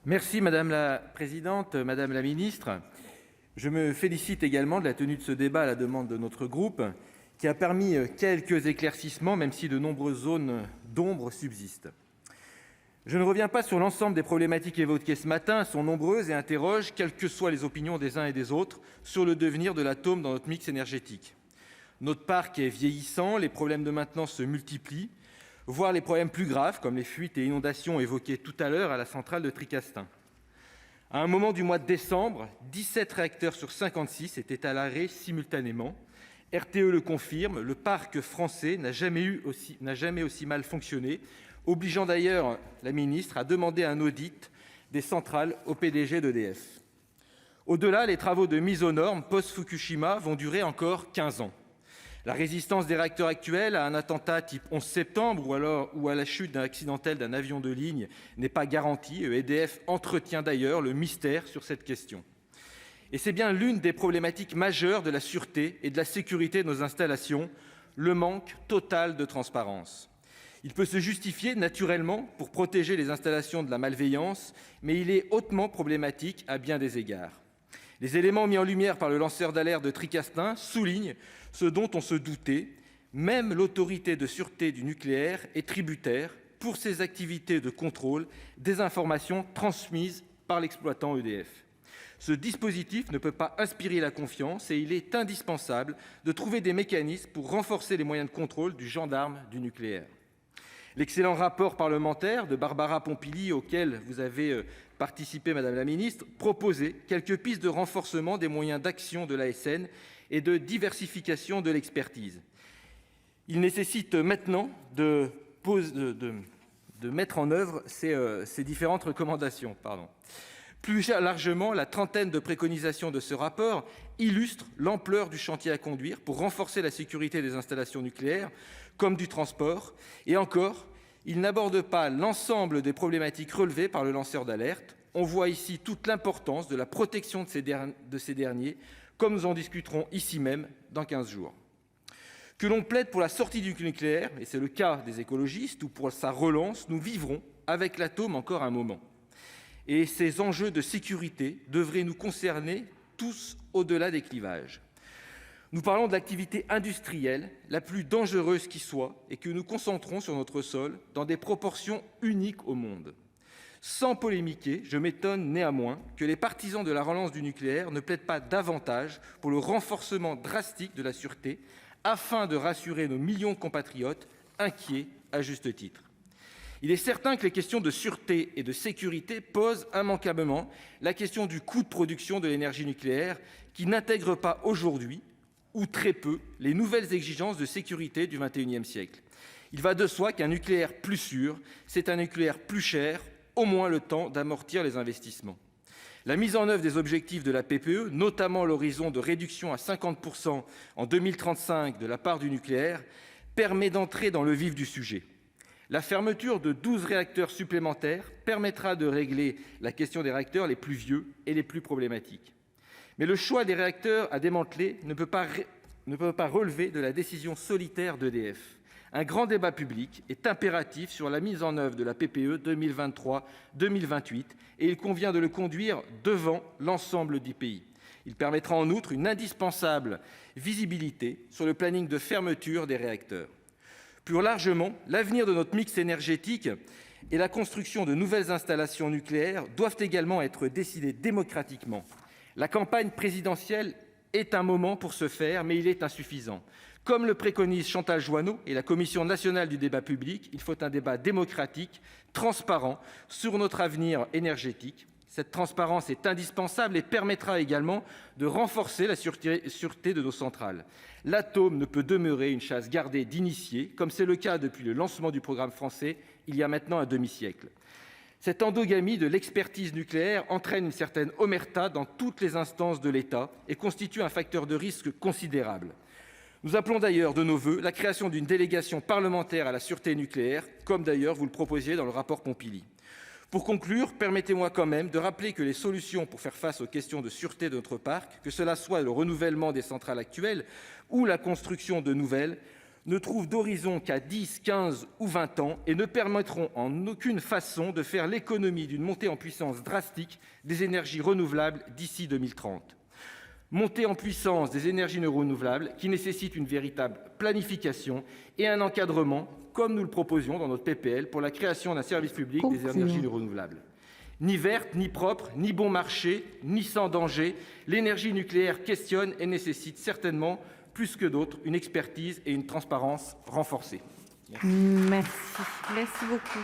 Merci madame la présidente, madame la ministre. Je me félicite également de la tenue de ce débat à la demande de notre groupe, qui a permis quelques éclaircissements, même si de nombreuses zones d'ombre subsistent. Je ne reviens pas sur l'ensemble des problématiques évoquées ce matin, elles sont nombreuses et interrogent, quelles que soient les opinions des uns et des autres, sur le devenir de l'atome dans notre mix énergétique. Notre parc est vieillissant, les problèmes de maintenance se multiplient, voire les problèmes plus graves, comme les fuites et inondations évoquées tout à l'heure à la centrale de Tricastin. À un moment du mois de décembre, 17 réacteurs sur 56 étaient à l'arrêt simultanément. RTE le confirme, le parc français n'a jamais aussi mal fonctionné, obligeant d'ailleurs la ministre à demander un audit des centrales au PDG d'EDF. Au-delà, les travaux de mise aux normes post-Fukushima vont durer encore 15 ans. La résistance des réacteurs actuels à un attentat type 11 septembre ou à la chute accidentelle d'un avion de ligne n'est pas garantie. EDF entretient d'ailleurs le mystère sur cette question. Et c'est bien l'une des problématiques majeures de la sûreté et de la sécurité de nos installations, le manque total de transparence. Il peut se justifier naturellement pour protéger les installations de la malveillance, mais il est hautement problématique à bien des égards. Les éléments mis en lumière par le lanceur d'alerte de Tricastin soulignent ce dont on se doutait. Même l'autorité de sûreté du nucléaire est tributaire, pour ses activités de contrôle, des informations transmises par l'exploitant EDF. Ce dispositif ne peut pas inspirer la confiance et il est indispensable de trouver des mécanismes pour renforcer les moyens de contrôle du gendarme du nucléaire. L'excellent rapport parlementaire de Barbara Pompili, auquel vous avez participé, Madame la Ministre, proposait quelques pistes de renforcement des moyens d'action de l'ASN et de diversification de l'expertise. Il nécessite maintenant de mettre en œuvre ces différentes recommandations. Plus largement, la trentaine de préconisations de ce rapport illustre l'ampleur du chantier à conduire pour renforcer la sécurité des installations nucléaires comme du transport. Et encore, il n'aborde pas l'ensemble des problématiques relevées par le lanceur d'alerte. On voit ici toute l'importance de la protection de ces derniers, comme nous en discuterons ici même dans 15 jours. Que l'on plaide pour la sortie du nucléaire, et c'est le cas des écologistes, ou pour sa relance, nous vivrons avec l'atome encore un moment. Et ces enjeux de sécurité devraient nous concerner tous au-delà des clivages. Nous parlons de l'activité industrielle la plus dangereuse qui soit et que nous concentrons sur notre sol dans des proportions uniques au monde. Sans polémiquer, je m'étonne néanmoins que les partisans de la relance du nucléaire ne plaident pas davantage pour le renforcement drastique de la sûreté afin de rassurer nos millions de compatriotes inquiets à juste titre. Il est certain que les questions de sûreté et de sécurité posent immanquablement la question du coût de production de l'énergie nucléaire qui n'intègre pas aujourd'hui, ou très peu, les nouvelles exigences de sécurité du XXIe siècle. Il va de soi qu'un nucléaire plus sûr, c'est un nucléaire plus cher, au moins le temps d'amortir les investissements. La mise en œuvre des objectifs de la PPE, notamment l'horizon de réduction à 50% en 2035 de la part du nucléaire, permet d'entrer dans le vif du sujet. La fermeture de 12 réacteurs supplémentaires permettra de régler la question des réacteurs les plus vieux et les plus problématiques. Mais le choix des réacteurs à démanteler ne peut pas relever de la décision solitaire d'EDF. Un grand débat public est impératif sur la mise en œuvre de la PPE 2023-2028 et il convient de le conduire devant l'ensemble du pays. Il permettra en outre une indispensable visibilité sur le planning de fermeture des réacteurs. Plus largement, l'avenir de notre mix énergétique et la construction de nouvelles installations nucléaires doivent également être décidés démocratiquement. La campagne présidentielle est un moment pour ce faire, mais il est insuffisant. Comme le préconise Chantal Jouanneau et la Commission nationale du débat public, il faut un débat démocratique, transparent, sur notre avenir énergétique. Cette transparence est indispensable et permettra également de renforcer la sûreté de nos centrales. L'atome ne peut demeurer une chasse gardée d'initiés, comme c'est le cas depuis le lancement du programme français il y a maintenant un demi-siècle. Cette endogamie de l'expertise nucléaire entraîne une certaine omerta dans toutes les instances de l'État et constitue un facteur de risque considérable. Nous appelons d'ailleurs de nos vœux la création d'une délégation parlementaire à la sûreté nucléaire, comme d'ailleurs vous le proposiez dans le rapport Pompili. Pour conclure, permettez-moi quand même de rappeler que les solutions pour faire face aux questions de sûreté de notre parc, que cela soit le renouvellement des centrales actuelles ou la construction de nouvelles, ne trouvent d'horizon qu'à 10, 15 ou 20 ans et ne permettront en aucune façon de faire l'économie d'une montée en puissance drastique des énergies renouvelables d'ici 2030. Montée en puissance des énergies renouvelables qui nécessite une véritable planification et un encadrement, comme nous le proposions dans notre PPL pour la création d'un service public des énergies renouvelables. Ni verte, ni propre, ni bon marché, ni sans danger, l'énergie nucléaire questionne et nécessite certainement, plus que d'autres, une expertise et une transparence renforcées. Merci beaucoup.